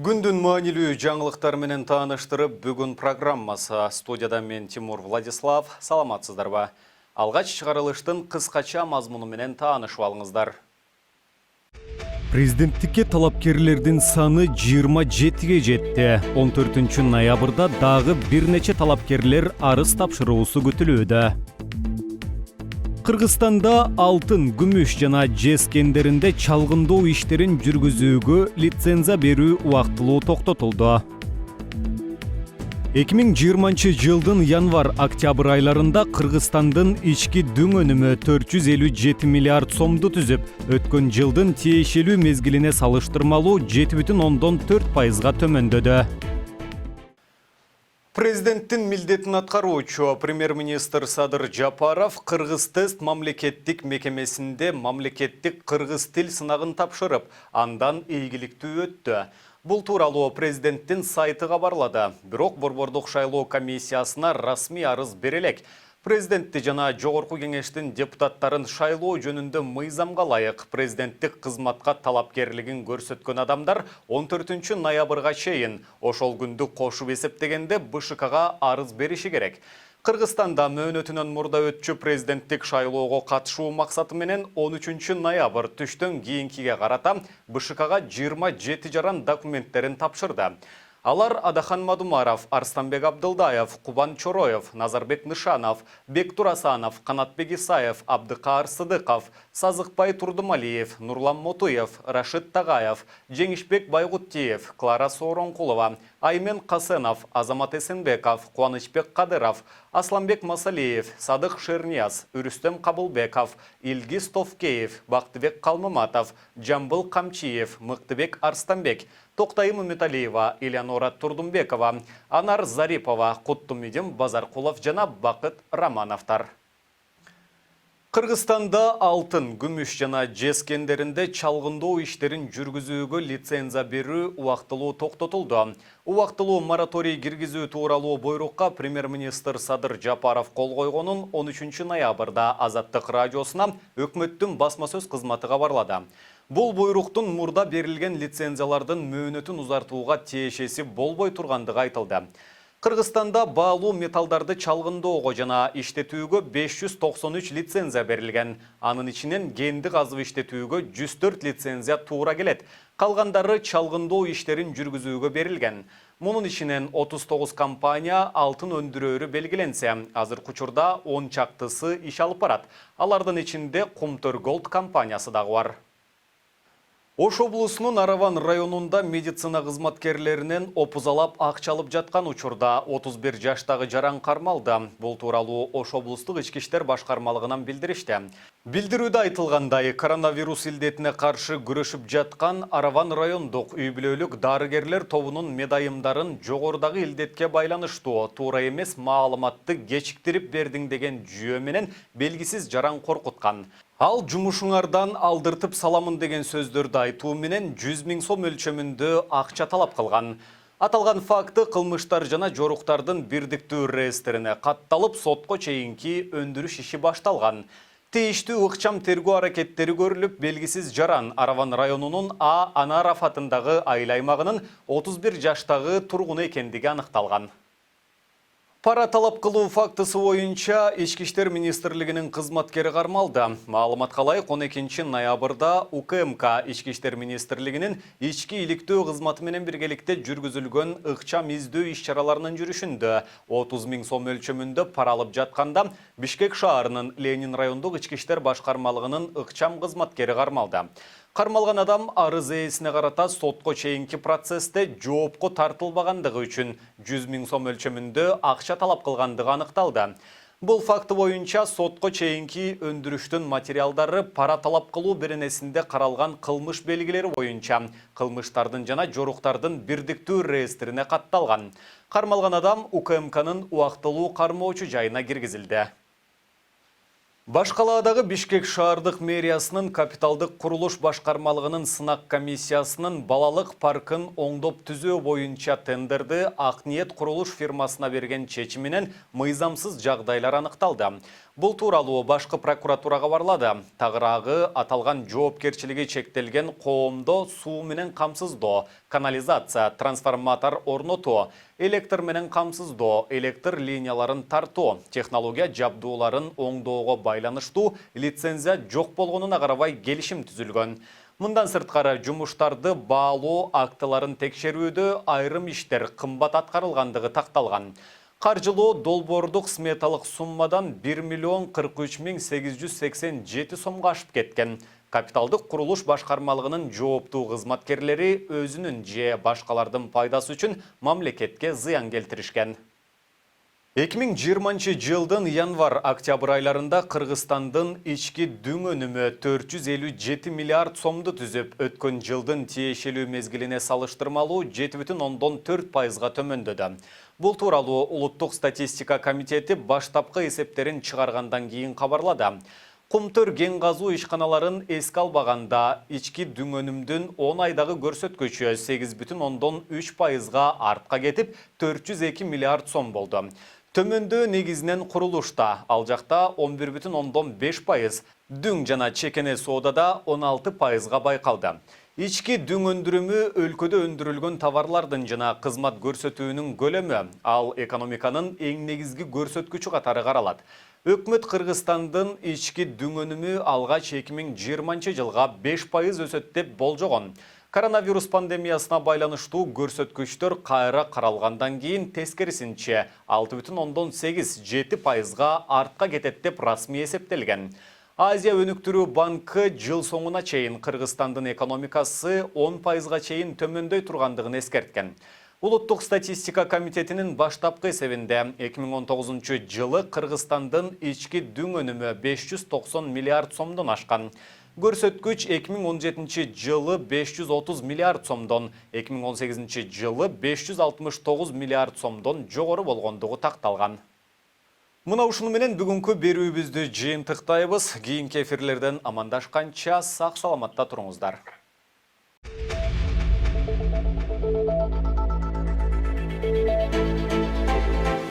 Күндүн маанилүү жаңылыктар менен тааныштырып, бүгүн программасы. Студияда мен Тимур Владислав. Саламатсыздарбы? Алгач чыгарылыштын кыскача мазмуну менен таанышып алыңыздар. Президенттикке талапкерлердин саны 27-ге жетти. 14 ноябрда дагы бир нече талапкерлер арыз тапшыруусу күтүлүүдө. Кыргызстанда алтын, күмүш жана жез кендеринде чалгындоо иштерин жүргүзүүгө лицензия берүү убактылуу токтотулду. 2020 жылдын январь-октябрь айларында Кыргызстандын ички дүң өнүмү 457 миллиард сомду түзүп, өткөн жылдын тиешелүү мезгилине салыштырмалуу 7,4%га төмөндөдү. Президенттин милдетин аткаруучу премьер-министр Садыр Жапаров Кыргыз тест мамлекеттик мекемесинде мамлекеттик кыргыз тил сынагын тапшырып, андан ийгиликтүү өттү. Бул тууралуу президенттин сайты кабарлады. Бирок Борбордук шайлоо комиссиясына расмий арыз берелек. Президентти жана жогорку кеңештин депутаттарын шайлоо жөнүндө мыйзамга ылайык президенттик кызматка талапкерлигин көрсөткөн адамдар 14 ноябрга чейин ошол күндү кошуп эсептегенде БШКга арыз бериши керек. Кыргызстанда мөөнөтүнөн мурда өтчү президенттик шайлоого катышуу максаты менен 13 ноябрь түштөн кийинкиге карата БШКга 27 жаран документтерин тапшырды. Алар Адахан Мадумаров, Арстанбек Абдылдаев, Кубан Чороев, Назарбек Нышанов, Бектур Асанов, Канатбек Исаев, Абдыкаар Сыдыков, Сазыкбай Турдумалиев, Нурлан Мотуев, Рашид Тагаев, Жеңишбек Байгуттиев, Клара Сооронкулова, Аймен Касенов, Азамат Эсенбеков, Куанычбек Кадыров, Асланбек Масалиев, Садык Шернияз, Үрүстем Кабылбеков, Илгиз Товкеев, Бактыбек Калмыматов, Жамбыл Камчиев, Мыктыбек Арстанбек, Токтайым Металиева, Элеонора Турдумбекова, Анар Зарипова, Куттумидим Базаркулов жана Бакыт Романовтар. Кыргызстанда алтын, күмүш жана жез кендеринде чалгындоо иштерин жүргүзүүгө лицензия берүү убактылуу токтотулду. Убактылуу мораторий киргизүү тууралуу буйрукка премьер-министр Садыр Жапаров кол койгонун 13 ноябрда Азаттык радиосуна өкмөттүн басма сөз кызматы кабарлады. Бул буйруктун мурда берилген лицензиялардын мөөнөтүн узартууга тиешеси болбой тургандыгы айтылды. Кыргызстанда баалуу металлдарды чалгындоого жана иштетүүгө 593 лицензия берилген. Анын ичинен генди казып иштетүүгө 104 лицензия туура келет. Калгандары чалгындоо иштерин жүргүзүүгө берилген. Мунун ичинен 39 компания алтын өндүрөөрү белгиленсе, азыркы учурда 10 чактысы иш алып барат. Алардын ичинде Кумтөр Голд компаниясы дагы бар. Ош облусунун Араван районунда медицина кызматкерлеринен опузалап акчалып жаткан учурда 31 жаштагы жаран кармалды. Бул тууралуу Ош облустук ички иштер башкармалыгынан билдиришти. Билдирүүдө айтылгандай, коронавирус илдетине каршы күрөшүп жаткан Араван райондук үй-бүлөлүк дарыгерлер тобунун медайымдарын жогорудагы илдетке байланыштуу туура эмес маалыматты кечиктирип бердиң деген жүйө менен белгисиз жаран коркуткан. Ал жумушуңардан алдыртып саламын деген сөздөрдү айтуу менен 100 000 сом өлчөмүндө акча талап кылган. Аталган факты кылмыштар жана жоруктардын бирдиктүү реестрине катталып, сотко чейинки өндүрүш иши башталган. Тийиштүү ыкчам тергөө аракеттери көрүлүп, белгисиз жаран Араван районунун А. Анаров атындагы айыл аймагынын 31 жаштагы тургуну экендиги аныкталган. Пара талап кылуу фактысы боюнча Ички иштер министрлигинин кызматкери кармалды. Маалыматка ылайык 12 ноябрда УКМК Ички иштер министрлигинин ички иликтөө кызматы менен биргеликте жүргүзүлгөн ыкчам издөө иш-чараларынын жүрүшүндө 30 000 сом өлчөмүндө пара алып жатканда Бишкек шаарынын Ленин райондук ички иштер башкармалыгынын ыкчам кызматкери кармалды. Кармалган адам арыз ээсине карата сотко чейинки процессте жоопко тартылбагандыгы үчүн 100 000 сом өлчөмүндө акча талап кылгандыгы аныкталды. Бул факты боюнча сотко чейинки өндүрүштүн материалдары пара талап кылуу беренесинде каралган кылмыш белгилери боюнча кылмыштардын жана жоруктардын бирдиктүү реестрине катталган. Кармалган адам УКМКнын убактылуу кармоочу жайына киргизилди. Башкалаадагы Бишкек шаардык мэриясынын капиталдык курулуш башкармалыгынын сынак комиссиясынын балалык паркын оңдоп түзөө боюнча тендерди Ак Ниет курулуш фирмасына берген чечиминен мыйзамсыз жагдайлар аныкталды. Бұл туралы башқы прокуратураға барлады. Тағырағы аталған жоопкерчилиги чектелген коомдо суу менен камсыздоо, канализация, трансформатор орнотуу, электр менен камсыздоо, электр линияларын тартуу, технология жабдууларын оңдоого байланыштуу лицензия жок болгонуна карабай келишим түзүлгөн. Мындан сырткары жумуштарды баалоо актыларын текшерүүдө айрым иштер кымбат аткарылгандыгы такталган. Каржылоо долбоордук сметалык суммадан 1 миллион 43 887 сомго ашып кеткен. Капиталдык курулуш башкармалыгынын жооптуу кызматкерлери өзүнүн же башкалардын пайдасы үчүн мамлекетке зыян келтиришкен. 2020 жылдын январ-октябрь айларында Кыргызстандын ички дүң өнүмү 457 миллиард сомду түзүп, өткөн жылдын тиешелүү мезгилине салыштырмалуу 7,4%га төмөндөдү. Бул тууралуу Улуттук статистика комитети баштапкы эсептерин чыгаргандан кийин кабарлады. Кумтөр кен казуу ишканаларын эске албаганда ички дүң өнүмдүн 10 айдагы көрсөткүчү 8,3%га артка кетип 402 миллиард сом болду. Төмөндөө негизинен курулушта, ал жакта 11,5%, дүң жана чекене соодада 16%га байкалды. Ички дүң өндүрүмү өлкөдө өндүрүлгөн товарлардын жана кызмат көрсөтүүнүн көлөмү, ал экономиканын эң негизги көрсөткүчү катары каралат. Өкмөт Кыргызстандын ички дүң өнүмү алгач 2020 жылга 5% өсөт деп болжогон. Коронавирус пандемиясына байланыштуу көрсөткүчтөр кайра каралгандан кийин тескерисинче 6,8-7%га артка кетет деп расмий эсептелген. Азия өнүктүрүү банкы жыл соңуна чейин Кыргызстандын экономикасы 10%га чейин төмөндөй тургандыгын эскерткен. Улуттук статистика комитетинин баштапкы эсебинде 2019 жылы Кыргызстандын ички дүң өнүмү 590 миллиард сомдон ашкан. Көрсөткүч 2017 жылы 530 миллиард сомдон, 2018 жылы 569 миллиард сомдон жогору болгондугу такталган. Мына ушуну менен бүгүнкү берүүбүздү жыйынтыктайбыз. Кийинки эфирлерден амандашканча сак саламатта туруңуздар.